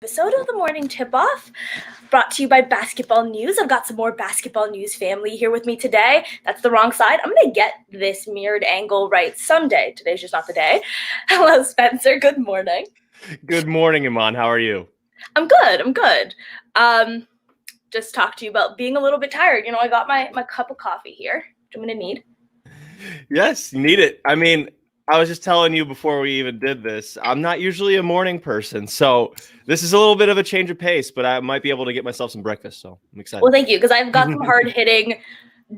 Episode of the Morning Tip-Off, brought to you by Basketball News. I've got some more Basketball News family here with me today. That's the wrong side. I'm going to get this mirrored angle right someday. Today's just not the day. Hello, Spencer. Good morning. Good morning, Imman. How are you? I'm good. Just talk to you about being a little bit tired. You know, I got my cup of coffee here, which I'm going to need. Yes, you need it. I mean, I was just telling you before we even did this, I'm not usually a morning person, so this is a little bit of a change of pace, but I might be able to get myself some breakfast, so I'm excited. Well, thank you, because I've got some hard-hitting,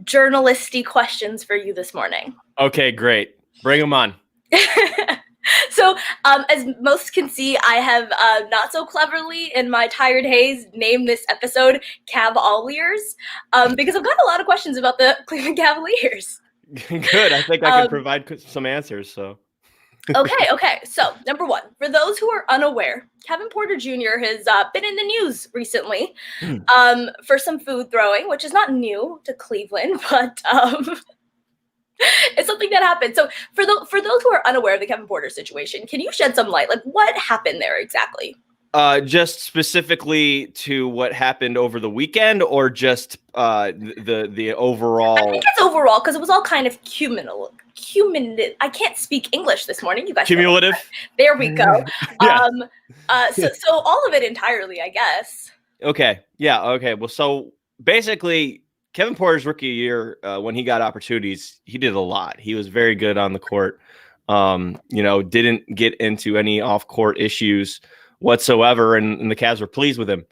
journalisty questions for you this morning. Okay, great. Bring them on. So, as most can see, I have not so cleverly in my tired haze named this episode CavALLiers, because I've got a lot of questions about the Cleveland CavALLiers. Good. I think I can provide some answers. So. Okay. So, number one, for those who are unaware, Kevin Porter Jr. has been in the news recently for some food throwing, which is not new to Cleveland, but it's something that happened. So, for those who are unaware of the Kevin Porter situation, can you shed some light? Like, what happened there exactly? Just specifically to what happened over the weekend, or just the overall? I think it's overall, because it was all kind of cumulative. I can't speak English this morning. You guys. Cumulative. There we go. Yeah. So all of it entirely, I guess. Okay. Yeah. Okay. Well, so basically, Kevin Porter's rookie year, when he got opportunities, he did a lot. He was very good on the court. Didn't get into any off-court issues whatsoever, and the Cavs were pleased with him.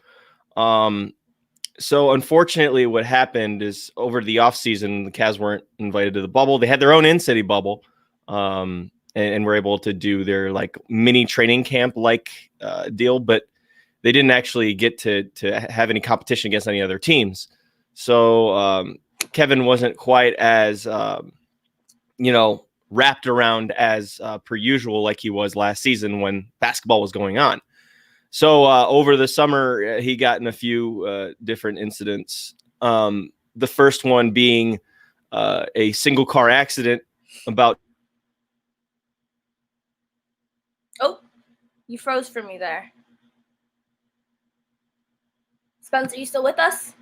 So unfortunately, what happened is over the offseason, the Cavs weren't invited to the bubble. They had their own in-city bubble, and were able to do their like mini training camp deal, but they didn't actually get to have any competition against any other teams. So Kevin wasn't quite as wrapped around as per usual like he was last season when basketball was going on. So over the summer, he got in a few different incidents. The first one being a single car accident about. Oh, you froze for me there. Spencer, you still with us?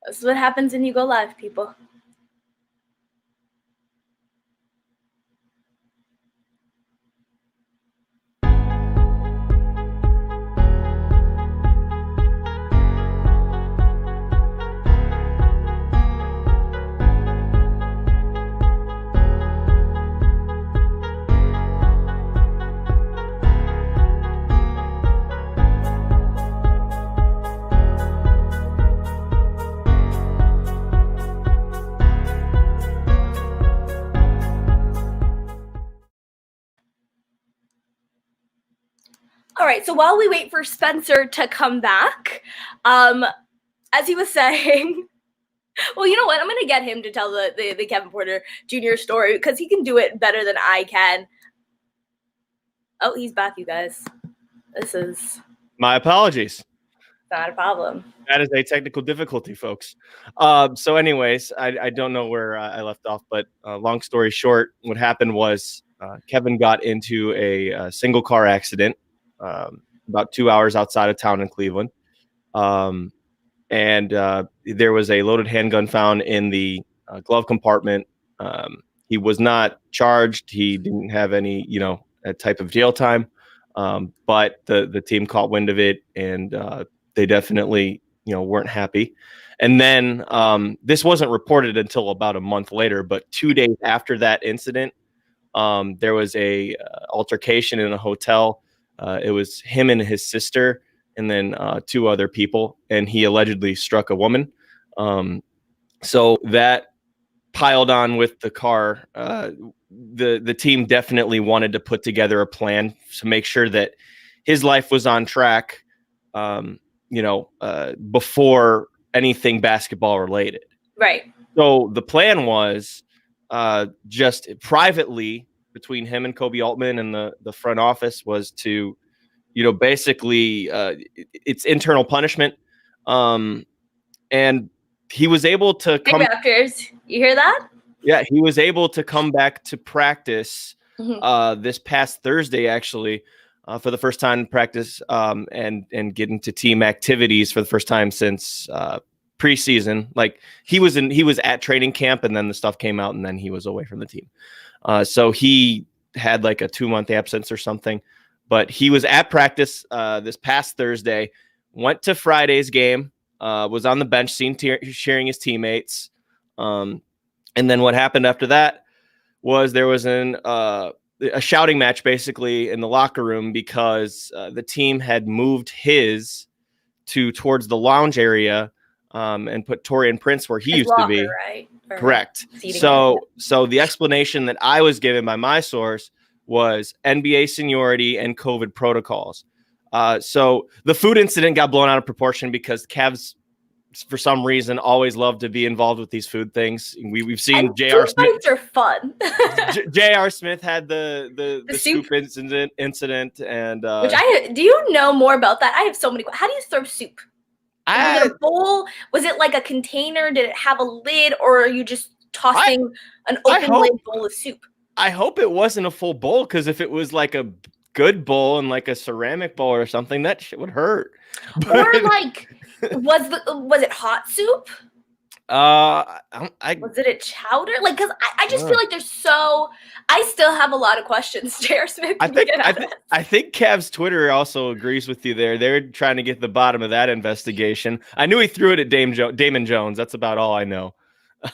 This is what happens when you go live, people. All right, so while we wait for Spencer to come back, as he was saying, well, you know what? I'm going to get him to tell the Kevin Porter Jr. story, because he can do it better than I can. Oh, he's back, you guys. This is... My apologies. Not a problem. That is a technical difficulty, folks. So anyways, I don't know where I left off, but long story short, what happened was Kevin got into a single car accident about 2 hours outside of town in Cleveland. And there was a loaded handgun found in the glove compartment. He was not charged. He didn't have any, type of jail time. But the team caught wind of it, and they definitely, weren't happy. And then this wasn't reported until about a month later, but 2 days after that incident, there was a altercation in a hotel. It was him and his sister, and then two other people, and he allegedly struck a woman. So that piled on with the car. The team definitely wanted to put together a plan to make sure that his life was on track, before anything basketball related. Right. So the plan was just privately between him and Kobe Altman and the front office was to, basically it's internal punishment. And he was able to come. Hey, Raptors, you hear that? Yeah, he was able to come back to practice this past Thursday, actually. for the first time in practice, and get into team activities for the first time since preseason. Like he was at training camp, and then the stuff came out, and then he was away from the team. So he had like a 2-month absence or something, but he was at practice this past Thursday, went to Friday's game, was on the bench, sharing his teammates. And then what happened after that was there was a shouting match basically in the locker room because the team had moved his towards the lounge area and put Torian Prince where he His used locker, to be. right? Or correct. seating So the explanation that I was given by my source was NBA seniority and COVID protocols. So the food incident got blown out of proportion because Cavs, for some reason, always love to be involved with these food things. We've seen and J.R. food Smith. fights are fun. J.R. Smith had the soup soup incident, and which do you know more about that? I have so many. How do you serve soup? Was it a bowl? Was it like a container? Did it have a lid, or are you just tossing an open lid bowl of soup? I hope it wasn't a full bowl, because if it was like a good bowl and like a ceramic bowl or something, that shit would hurt. Or like, was it hot soup? Was it a chowder? Like, because I just feel like I still have a lot of questions. J.R. Smith, I think Cav's Twitter also agrees with you there. They're trying to get the bottom of that investigation. I knew he threw it at Damon Jones. That's about all I know.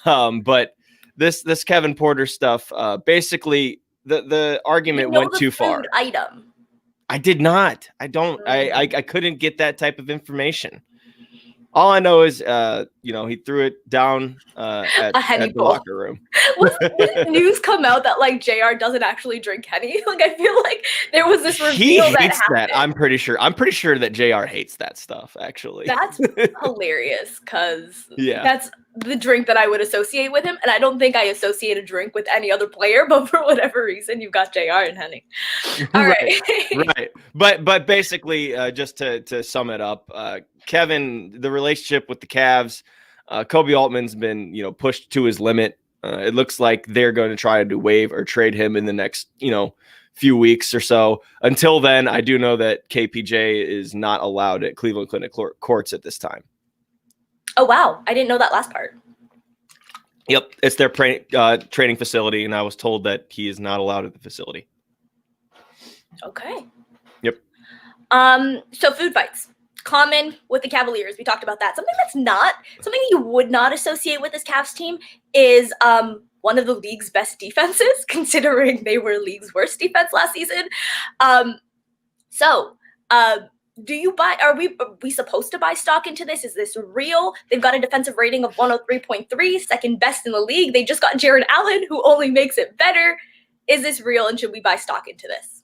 But this Kevin Porter stuff, basically the argument went too far. Item. I did not. I don't. I couldn't get that type of information. All I know is, he threw it down at the locker room. Did news come out that like JR doesn't actually drink Henny? Like I feel like there was this reveal he hates that happened. That. I'm pretty sure that JR hates that stuff. Actually, that's hilarious because yeah, that's the drink that I would associate with him, and I don't think I associate a drink with any other player. But for whatever reason, you've got JR and Henny. All right. Right. But basically, just to sum it up, Kevin, the relationship with the Cavs, Kobe Altman's been, pushed to his limit. It looks like they're going to try to waive or trade him in the next, few weeks or so. Until then, I do know that KPJ is not allowed at Cleveland Clinic courts at this time. Oh, wow. I didn't know that last part. Yep. It's their training facility, and I was told that he is not allowed at the facility. Okay. Yep. So food fights. Common with the CavALLiers. We talked about that. Something you would not associate with this Cavs team is one of the league's best defenses, considering they were league's worst defense last season. Do you buy? Are we supposed to buy stock into this? Is this real? They've got a defensive rating of 103.3, second best in the league. They just got Jared Allen, who only makes it better. Is this real, and should we buy stock into this?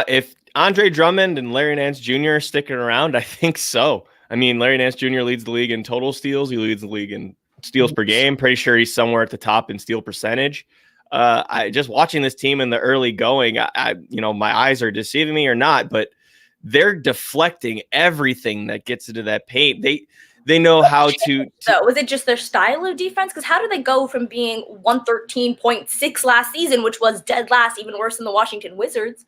If Andre Drummond and Larry Nance Jr. are sticking around, I think so. I mean, Larry Nance Jr. leads the league in total steals. He leads the league in steals per game. Pretty sure he's somewhere at the top in steal percentage. I just watching this team in the early going, my eyes are deceiving me or not, but they're deflecting everything that gets into that paint. They know how to. So was it just their style of defense? Because how do they go from being 113.6 last season, which was dead last, even worse than the Washington Wizards,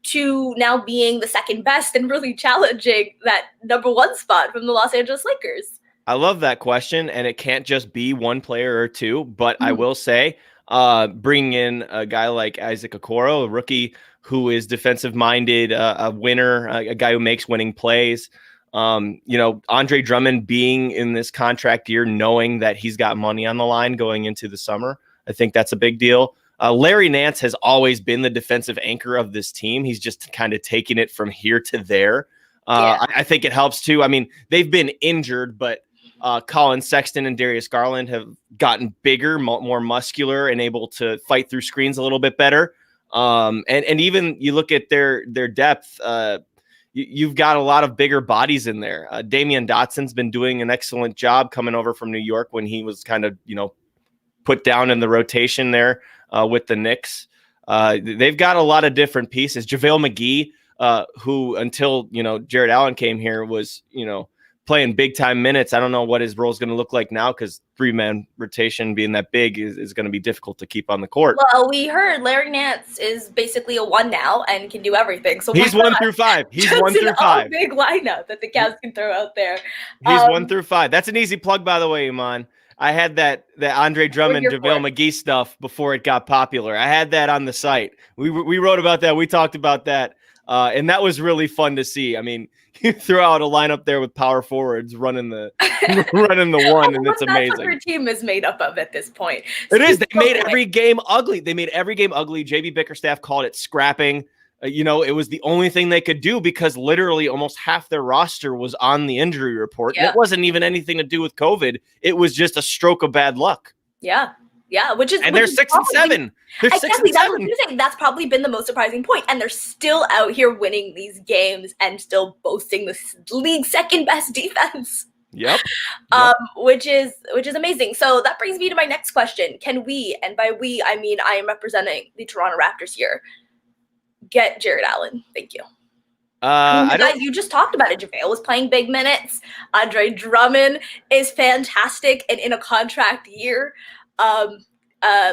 to now being the second best and really challenging that number one spot from the Los Angeles Lakers? I love that question, and it can't just be one player or two. But I will say, bringing in a guy like Isaac Okoro, a rookie who is defensive-minded, a winner, a guy who makes winning plays. Andre Drummond being in this contract year, knowing that he's got money on the line going into the summer, I think that's a big deal. Larry Nance has always been the defensive anchor of this team. He's just kind of taken it from here to there. I think it helps too. I mean, they've been injured, but Colin Sexton and Darius Garland have gotten bigger, more muscular, and able to fight through screens a little bit better. And even you look at their depth, you've got a lot of bigger bodies in there. Damian Dotson's been doing an excellent job coming over from New York when he was kind of, put down in the rotation there with the Knicks. They've got a lot of different pieces. JaVale McGee, who until, Jared Allen came here was, playing big time minutes. I don't know what his role is going to look like now because 3-man rotation being that big is going to be difficult to keep on the court. Well, we heard Larry Nance is basically a 1 now and can do everything. So he's 1 through 5. He's 1 through 5. Big lineup that the Cavs can throw out there. He's 1 through 5. That's an easy plug, by the way, Imman. I had that Andre Drummond, JaVale McGee stuff before it got popular. I had that on the site. We wrote about that. We talked about that. And that was really fun to see. I mean, you throw out a lineup there with power forwards running the one, and it's amazing. That's what your team is made up of at this point. It is. They made every game ugly. JB Bickerstaff called it scrapping. It was the only thing they could do because literally almost half their roster was on the injury report. Yeah. It wasn't even anything to do with COVID. It was just a stroke of bad luck. Yeah. Yeah, they're 6 and 7. They're 6 and 7. That's probably been the most surprising point, and they're still out here winning these games and still boasting the league's second best defense. Yep. Which is amazing. So that brings me to my next question: can we, and by we I mean I am representing the Toronto Raptors here, get Jarrett Allen? Thank you. You just talked about it. JaVale was playing big minutes. Andre Drummond is fantastic and in a contract year.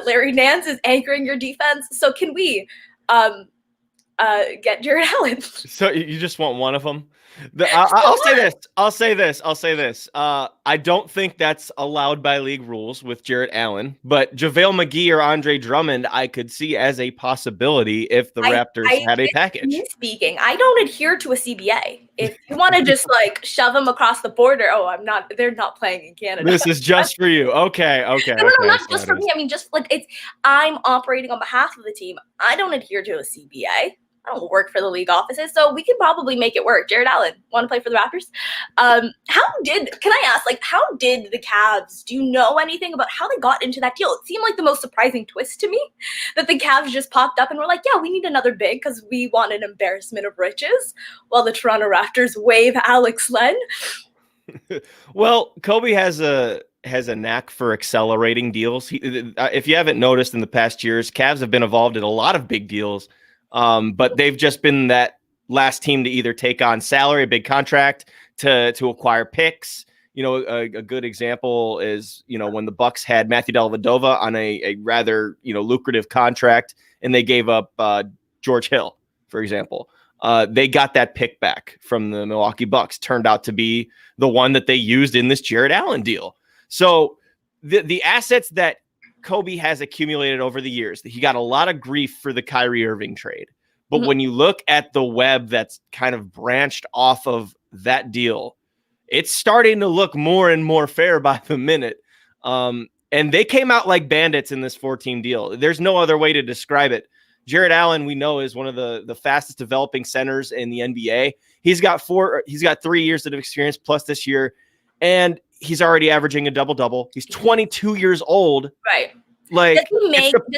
Larry Nance is anchoring your defense. So can we get Jarrett Allen? So you just want one of them? I'll say this. I don't think that's allowed by league rules with Jarrett Allen, but JaVale McGee or Andre Drummond, I could see as a possibility if the Raptors had a package. Me speaking, I don't adhere to a CBA. If you want to just shove them across the border, they're not playing in Canada. This is just for you. Okay. No, not just for me. I mean, I'm operating on behalf of the team. I don't adhere to a CBA. I don't work for the league offices, so we can probably make it work. Jarrett Allen, want to play for the Raptors? Can I ask, how did the Cavs, do you know anything about how they got into that deal? It seemed like the most surprising twist to me that the Cavs just popped up and were like, yeah, we need another big because we want an embarrassment of riches, while the Toronto Raptors waive Alex Len. Well, Kobe has a knack for accelerating deals. If you haven't noticed in the past years, Cavs have been involved in a lot of big deals. But they've just been that last team to either take on salary, a big contract, to acquire picks. A good example is, when the Bucks had Matthew Dellavedova on a rather, lucrative contract, and they gave up George Hill, for example. They got that pick back from the Milwaukee Bucks. Turned out to be the one that they used in this Jarrett Allen deal. So the assets that Kobe has accumulated over the years, he got a lot of grief for the Kyrie Irving trade. But when you look at the web that's kind of branched off of that deal, it's starting to look more and more fair by the minute. And they came out like bandits in this 4-team deal. There's no other way to describe it. Jarrett Allen, we know, is one of the fastest developing centers in the NBA. He's got 3 years of experience plus this year, and he's already averaging a double-double. He's 22 years old. Right. Does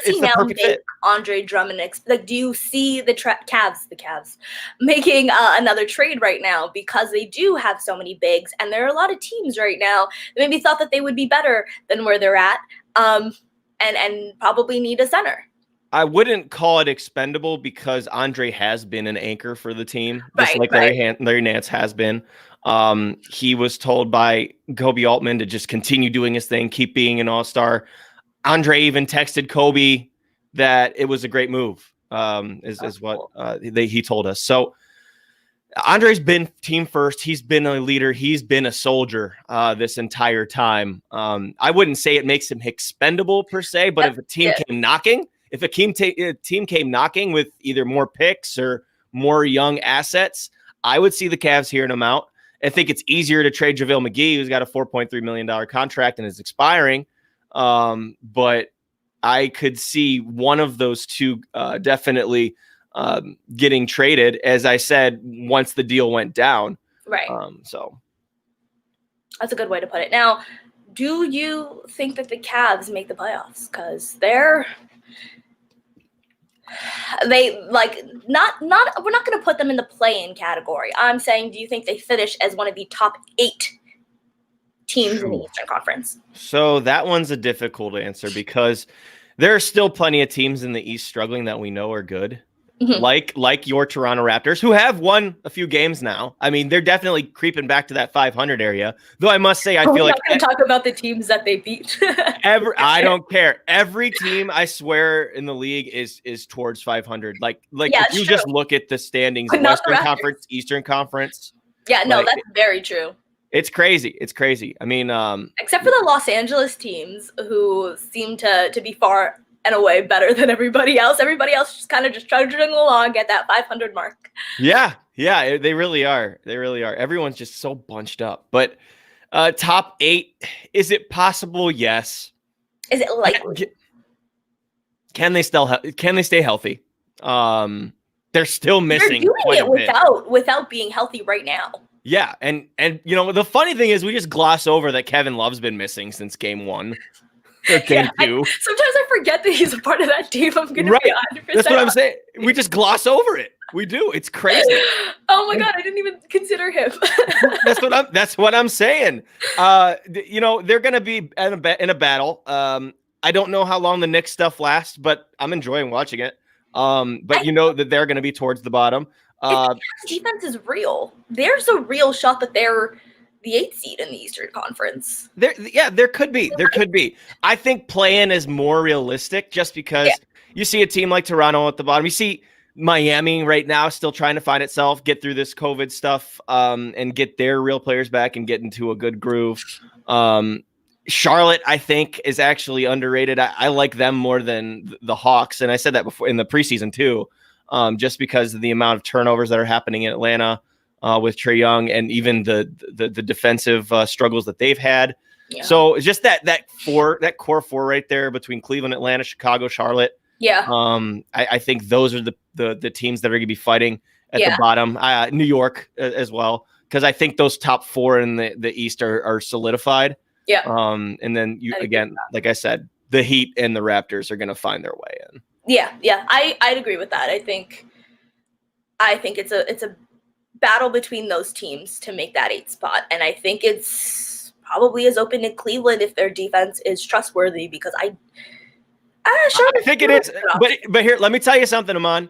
he now make Andre Drummond? Do you see the Cavs making another trade right now because they do have so many bigs, and there are a lot of teams right now that maybe thought that they would be better than where they're at, and probably need a center. I wouldn't call it expendable because Andre has been an anchor for the team, just Larry Nance has been. He was told by Kobe Altman to just continue doing his thing, keep being an all-star. Andre even texted Kobe that it was a great move, is what he told us. So Andre's been team first. He's been a leader. He's been a soldier this entire time. I wouldn't say it makes him expendable per se, but if a team came knocking, team came knocking with either more picks or more young assets, I would see the Cavs hearing him out. I think it's easier to trade JaVale McGee, who's got a $4.3 million contract and is expiring. But I could see one of those two definitely getting traded, as I said, once the deal went down. Right. So that's a good way to put it. Now, do you think that the Cavs make the playoffs? Because we're not going to put them in the play-in category. I'm saying, do you think they finish as one of the top 8 teams in the Eastern Conference? So that one's a difficult answer because there are still plenty of teams in the East struggling that we know are good. Mhm. like your Toronto Raptors, who have won a few games now. I mean, they're definitely creeping back to that 500 area. Though I must say, I Are we feel like not going to talk about the teams that they beat? I don't care. Every team, I swear, in the league is towards 500. Like Yeah, if it's you true. just look at the standings, But not the Western Raptors. Conference, Eastern Conference, Yeah, no, like that's very true. it's crazy. It's crazy. I mean, Except for the Los Angeles teams, who seem to be far and away better than everybody else. Everybody else just kind of just trudging along at that 500 mark. yeah, they really are. They really are. Everyone's just so bunched up. But top 8, is it possible? Yes. Is it likely? Can they stay healthy? They're still missing They're quite doing a it bit. without being healthy right now. Yeah, and you know the funny thing is we just gloss over that Kevin Love's been missing since game 1 or game 2. Sometimes I forget that he's a part of that team. I'm gonna be 100%. That's what I'm saying. We just gloss over it. We do. It's crazy. Oh my god, I didn't even consider him. That's what I'm saying. You know, they're gonna be in a battle. I don't know how long the Knicks stuff lasts, but I'm enjoying watching it. But you know that they're gonna be towards the bottom. Defense is real. There's a real shot that they're the 8th seed in the Eastern Conference. There could be. There could be. I think play-in is more realistic just because you see a team like Toronto at the bottom. You see Miami right now still trying to find itself, get through this COVID stuff, and get their real players back and get into a good groove. Charlotte, I think, is actually underrated. I like them more than the Hawks, and I said that before in the preseason too, just because of the amount of turnovers that are happening in Atlanta with Trae Young, and even the defensive struggles that they've had. Yeah. So it's just that core 4 right there between Cleveland, Atlanta, Chicago, Charlotte. Yeah. I think those are the teams that are going to be fighting at the bottom. New York as well, because I think those top 4 in the East are solidified. Yeah. And then again, like I said, the Heat and the Raptors are going to find their way in. Yeah. I'd agree with that. I think it's a battle between those teams to make that 8th spot, and I think it's probably as open in Cleveland if their defense is trustworthy, because I think it is. But here, let me tell you something, Imman.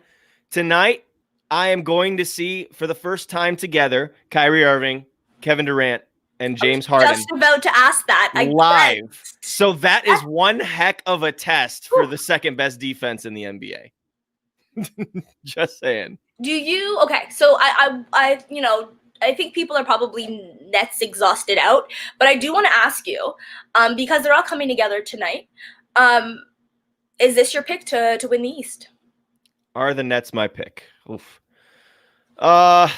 Tonight, I am going to see for the first time together Kyrie Irving, Kevin Durant, and James Harden. Just about to ask that live. So that is one heck of a test for the second best defense in the NBA. Just saying. Do you? Okay, so I think people are probably Nets exhausted out, but I do want to ask you, because they're all coming together tonight. Is this your pick to win the East? Are the Nets my pick? Oof. Can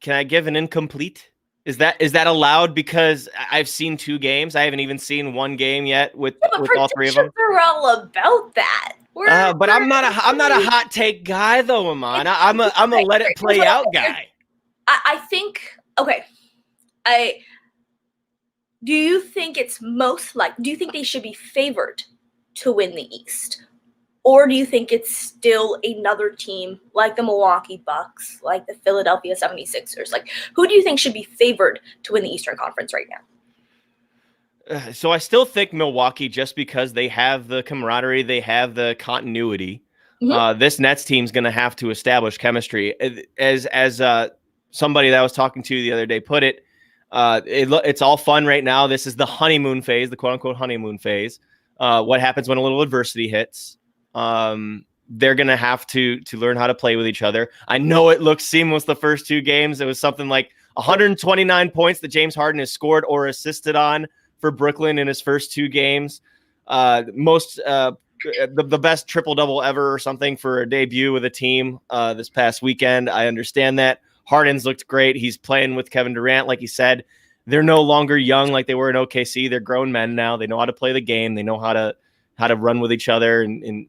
I give an incomplete? Is that allowed? Because I've seen 2 games. I haven't even seen 1 game yet with all 3 of them. We're all about that. But I'm not a hot take guy though, Imman. I'm a let it play out guy. I think do you think it's do you think they should be favored to win the East? Or do you think it's still another team like the Milwaukee Bucks, like the Philadelphia 76ers? Like, who do you think should be favored to win the Eastern Conference right now? So I still think Milwaukee, just because they have the camaraderie, they have the continuity. Mm-hmm. This Nets team's going to have to establish chemistry. As somebody that I was talking to the other day put it, it's all fun right now. This is the honeymoon phase, the quote-unquote honeymoon phase. What happens when a little adversity hits? They're going to have to learn how to play with each other. I know it looked seamless the first 2 games. It was something like 129 points that James Harden has scored or assisted on for Brooklyn in his first 2 games. The best triple-double ever or something for a debut with a team this past weekend. I understand that. Harden's looked great. He's playing with Kevin Durant, like he said. They're no longer young like they were in OKC. They're grown men now. They know how to play the game. They know how to run with each other and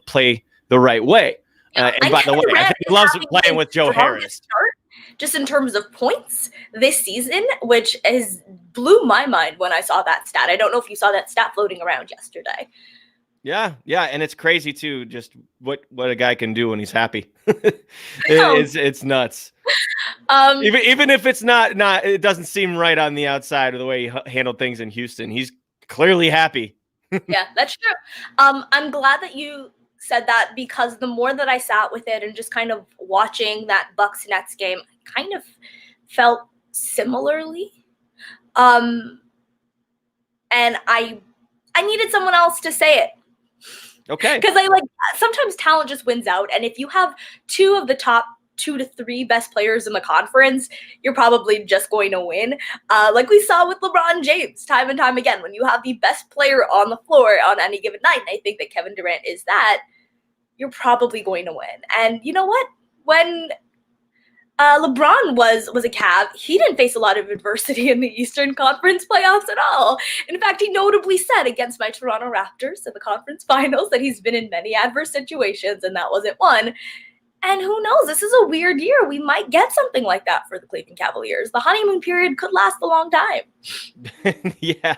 play the right way. And by the way, I think he loves playing with Joe Harris. Just in terms of points this season, which has blew my mind when I saw that stat. I don't know if you saw that stat floating around yesterday. Yeah, and it's crazy too. Just what a guy can do when he's happy. It's nuts. Even if it's not, it doesn't seem right on the outside of the way he handled things in Houston. He's clearly happy. Yeah, that's true. I'm glad that you said that because the more that I sat with it and just kind of watching that Bucks Nets game, I kind of felt similarly. And I needed someone else to say it. Okay. Because sometimes talent just wins out, and if you have two of the top 2 to 3 best players in the conference, you're probably just going to win. Like we saw with LeBron James time and time again, when you have the best player on the floor on any given night, and I think that Kevin Durant is that, you're probably going to win. And you know what? When LeBron was a Cav, he didn't face a lot of adversity in the Eastern Conference playoffs at all. In fact, he notably said against my Toronto Raptors in the conference finals that he's been in many adverse situations, and that wasn't one. And who knows? This is a weird year. We might get something like that for the Cleveland Cavaliers. The honeymoon period could last a long time. Yeah,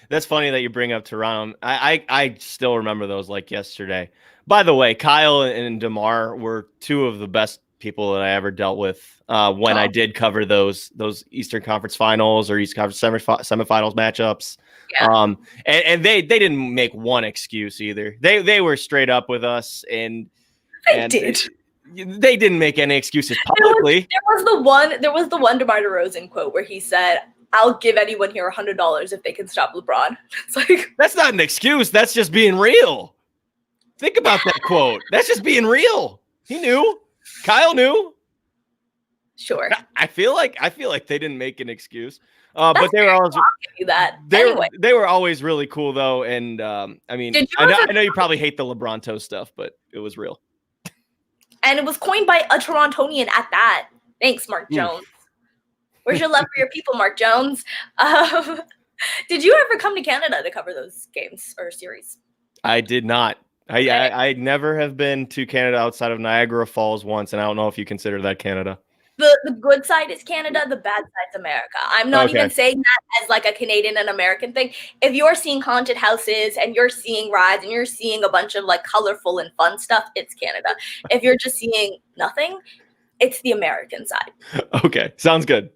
that's funny that you bring up Toronto. I still remember those like yesterday. By the way, Kyle and DeMar were two of the best people that I ever dealt with when I did cover those Eastern Conference Finals or East Conference semifinals matchups. Yeah. And they didn't make one excuse either. They were straight up with us, and they did. They didn't make any excuses publicly. There was the one DeMar DeRozan quote where he said, "I'll give anyone here $100 if they can stop LeBron." It's like, that's not an excuse. That's just being real. Think about that quote. That's just being real. He knew. Kyle knew. Sure. I feel like they didn't make an excuse. But they were always they were always really cool though. And I mean, I know you probably hate the LeBronto stuff, but it was real. And it was coined by a Torontonian at that. Thanks, Mark Jones. Where's your love for your people, Mark Jones? Did you ever come to Canada to cover those games or series? I did not. Okay. I never have been to Canada outside of Niagara Falls once, and I don't know if you consider that Canada. The good side is Canada, the bad side's America. I'm not even saying that as like a Canadian and American thing. If you're seeing haunted houses and you're seeing rides and you're seeing a bunch of like colorful and fun stuff, it's Canada. If you're just seeing nothing, it's the American side. Okay, sounds good.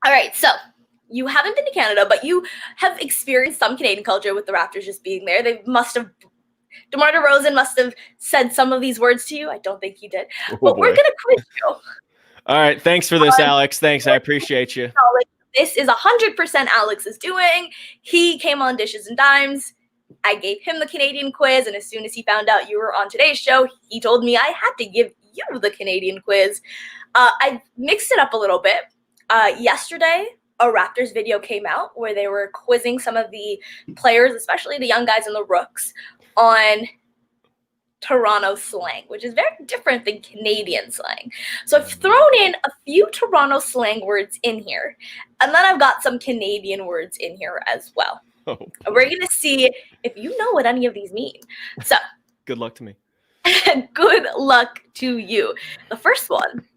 All right, so you haven't been to Canada, but you have experienced some Canadian culture with the Raptors just being there. DeMar DeRozan must have said some of these words to you. I don't think he did. But we're going to quiz you. All right. Thanks for this, Alex. Thanks. I appreciate you. This is 100% Alex's doing. He came on Dishes and Dimes. I gave him the Canadian quiz, and as soon as he found out you were on today's show, he told me I had to give you the Canadian quiz. I mixed it up a little bit. Yesterday, a Raptors video came out where they were quizzing some of the players, especially the young guys and the rooks, on Toronto slang, which is very different than Canadian slang. So I've thrown in a few Toronto slang words in here, and then I've got some Canadian words in here as well. And we're going to see if you know what any of these mean. So good luck to me. Good luck to you. The first one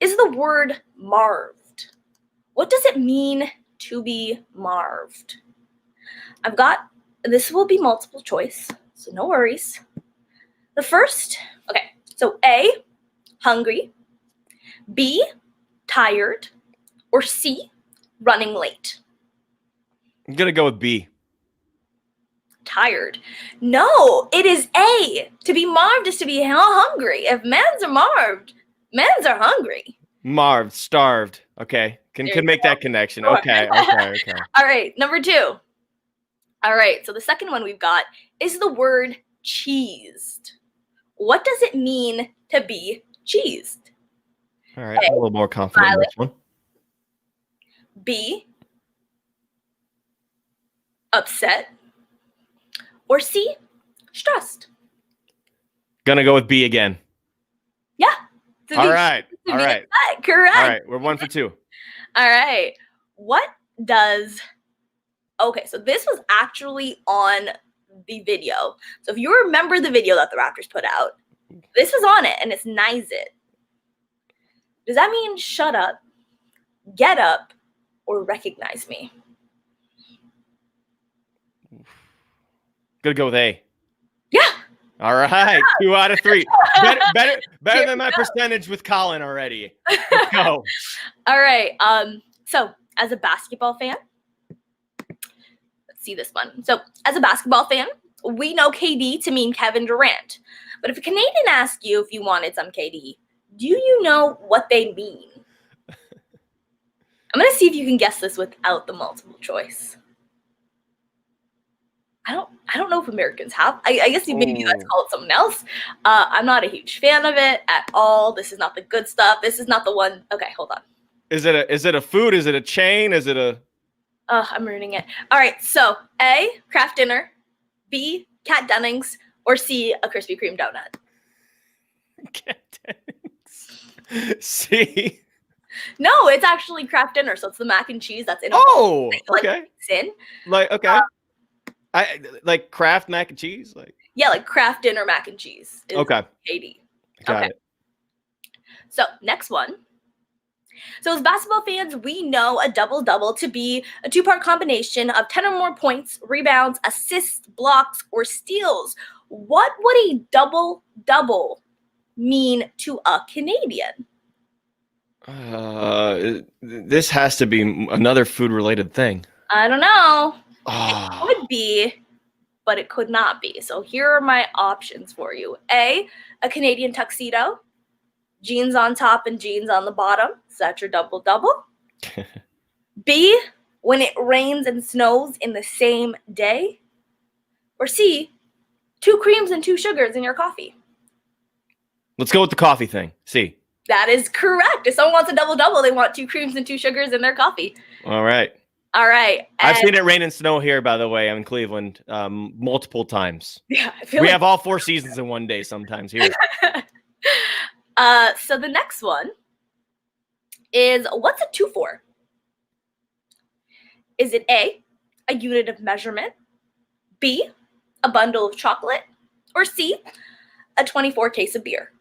is the word marved. What does it mean to be marved? This will be multiple choice, so no worries. The first, so A, hungry, B, tired, or C, running late? I'm going to go with B. Tired. No, it is A. To be marved is to be hungry. If mans are marved, mans are hungry. Marved, starved. Okay. Can make that connection. Sure. Okay. All right, number 2. All right, so the second one we've got is the word cheesed. What does it mean to be cheesed? All right, I'm a little more confident in this one. B, upset, or C, stressed? Gonna go with B again. Yeah. All right. Correct. All right, we're 1 for 2. All right. Okay, so this was actually on the video. So if you remember the video that the Raptors put out, this was on it, and it's nice it. Does that mean shut up, get up, or recognize me? Gonna go with A. Yeah. All right, 2 out of 3. Better than my percentage with Colin already. Let's go. All right. So as a basketball fan, let's see this one. So as a basketball fan, we know KD to mean Kevin Durant. But if a Canadian asks you if you wanted some KD, do you know what they mean? I'm going to see if you can guess this without the multiple choice. I don't know if Americans have. I guess maybe you guys call it something else. I'm not a huge fan of it at all. This is not the good stuff. This is not the one. Okay, hold on. Is it a food? Is it a chain? Is it a? I'm ruining it. All right. So A, Kraft Dinner. B, Cat Dennings. Or C, a Krispy Kreme donut. Cat Dennings. C. No, it's actually Kraft Dinner. So it's the mac and cheese that's in. Okay. In. Like okay. I like Kraft mac and cheese. Like yeah, like Kraft Dinner mac and cheese. Is okay. KD. Got it. So next one. So as basketball fans, we know a double-double to be a two-part combination of 10 or more points, rebounds, assists, blocks, or steals. What would a double-double mean to a Canadian? This has to be another food-related thing. I don't know. Oh. It could be, but it could not be. So here are my options for you. A Canadian tuxedo. Jeans on top and jeans on the bottom. Is that your double-double? B, when it rains and snows in the same day? Or C, 2 creams and 2 sugars in your coffee? Let's go with the coffee thing. C. That is correct. If someone wants a double-double, they want 2 creams and 2 sugars in their coffee. All right. All right. I've seen it rain and snow here, by the way. I'm in Cleveland multiple times. Yeah, we have all 4 seasons in one day sometimes here. So the next one is, what's a 2 for? Is it A, a unit of measurement, B, a bundle of chocolate, or C, a 24 case of beer?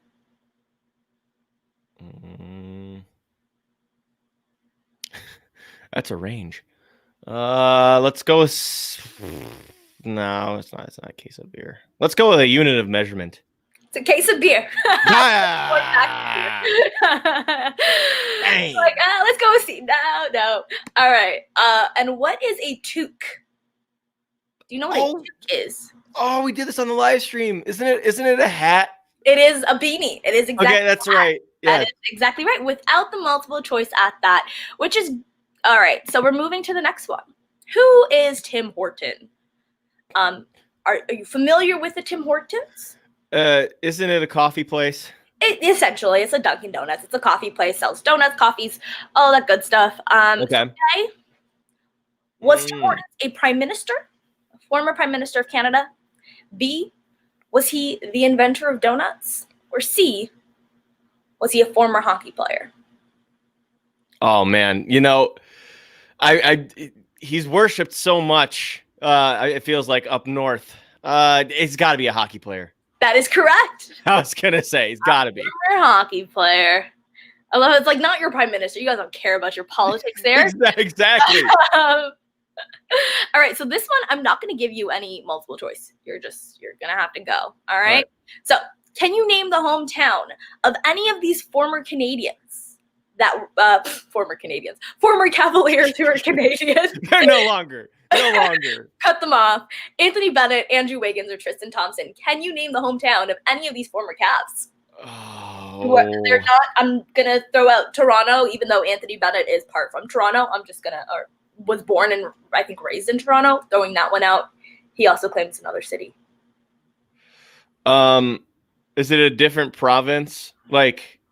That's a range. Let's go with... No, it's not a case of beer. Let's go with a unit of measurement. It's a case of beer. Dang. Like, let's go with C. No. All right. And what is a toque? Do you know what a toque is? Oh, we did this on the live stream. Isn't it a hat? It is a beanie. It is exactly. Okay, that's right. Yeah. That is exactly right. Without the multiple choice at that, which is all right. So we're moving to the next one. Who is Tim Horton? Are you familiar with the Tim Hortons? Isn't it a coffee place? Essentially, it's a Dunkin' Donuts. It's a coffee place, sells donuts, coffees, all that good stuff. Okay. So was Tim Hortons a prime minister, a former prime minister of Canada? B, was he the inventor of donuts? Or C, was he a former hockey player? Oh man, he's worshipped so much. It feels like up north. It's got to be a hockey player. That is correct. I was gonna say it's got to be former hockey player. I love it. It's like not your prime minister. You guys don't care about your politics there. Exactly. All right. So this one, I'm not going to give you any multiple choice. You're going to have to go. All right. So can you name the hometown of any of these former Canadians former CavALLiers who are Canadian? They're no longer. Cut them off. Anthony Bennett, Andrew Wiggins, or Tristan Thompson. Can you name the hometown of any of these former Cavs? Oh. They're not. I'm gonna throw out Toronto, even though Anthony Bennett is part from Toronto. I'm just gonna, or was born and I think raised in Toronto. Throwing that one out. He also claims another city. Is it a different province,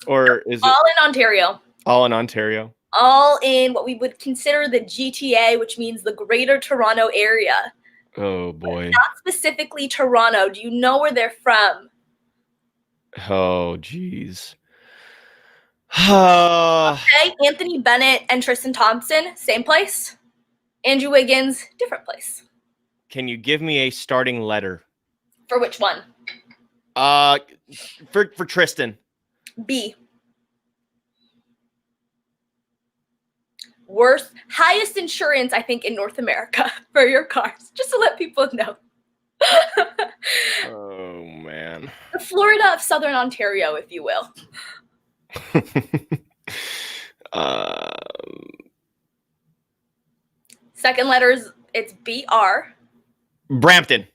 or is all it in Ontario? All in Ontario. All in what we would consider the GTA, which means the Greater Toronto Area. Oh boy. Not specifically Toronto. Do you know where they're from? Oh geez. Okay, Anthony Bennett and Tristan Thompson, same place. Andrew Wiggins, different place. Can you give me a starting letter? For which one? For Tristan. B. Highest insurance, I think, in North America for your cars, just to let people know. Oh man. The Florida of Southern Ontario, if you will. Second letters, it's BR. Brampton.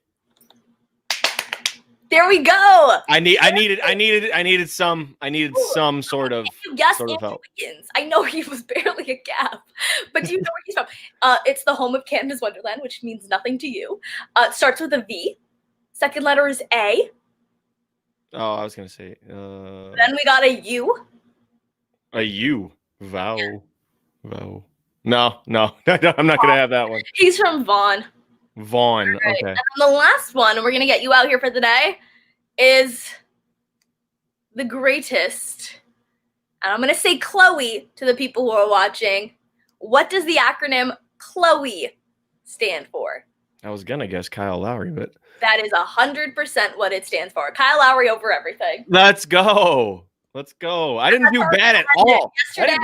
There we go. I needed some sort of Yes, sort of Andrew help. Wiggins. I know he was barely a gap, but do you know where he's from? It's the home of Canada's Wonderland, which means nothing to you. It starts with a V. Second letter is A. Oh, I was gonna say. Then we got a U. A U. Vow. No, I'm not gonna have that one. He's from Vaughan. Vaughn. Right. Okay. And the last one, and we're gonna get you out here for the day, is the greatest. And I'm gonna say Chloe to the people who are watching. What does the acronym Chloe stand for? I was gonna guess Kyle Lowry, but that is 100% what it stands for. Kyle Lowry over everything. Let's go. I didn't do bad at all. Yesterday,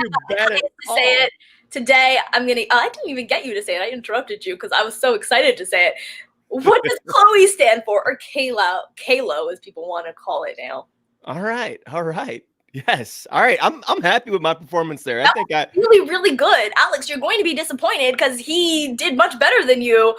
say it. Today, I'm gonna. I didn't even get you to say it. I interrupted you because I was so excited to say it. What does Chloe stand for, or Kalo, as people want to call it now? All right. Yes. All right. I'm happy with my performance there. I think really good. Alex, you're going to be disappointed because he did much better than you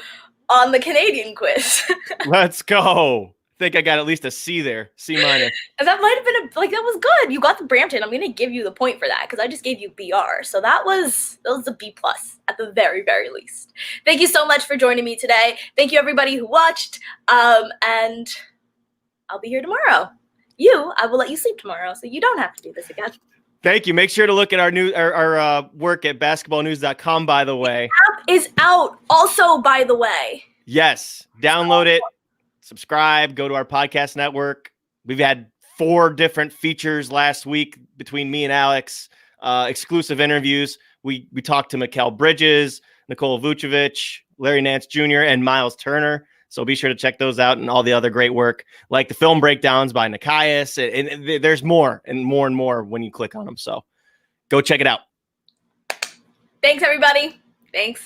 on the Canadian quiz. Let's go. I think I got at least a C there. C minus. That might have been that was good. You got the Brampton. I'm going to give you the point for that because I just gave you BR. So that was a B plus at the very, very least. Thank you so much for joining me today. Thank you everybody who watched. And I'll be here tomorrow. I will let you sleep tomorrow so you don't have to do this again. Thank you. Make sure to look at our work at basketballnews.com, by the way. The app is out also, by the way. Yes. Download it. Subscribe. Go to our podcast network. We've had 4 different features last week between me and Alex. Exclusive interviews. We talked to Mikal Bridges, Nikola Vucevic, Larry Nance Jr., and Miles Turner. So be sure to check those out and all the other great work, like the film breakdowns by Nikias. And there's more and more when you click on them. So go check it out. Thanks, everybody. Thanks.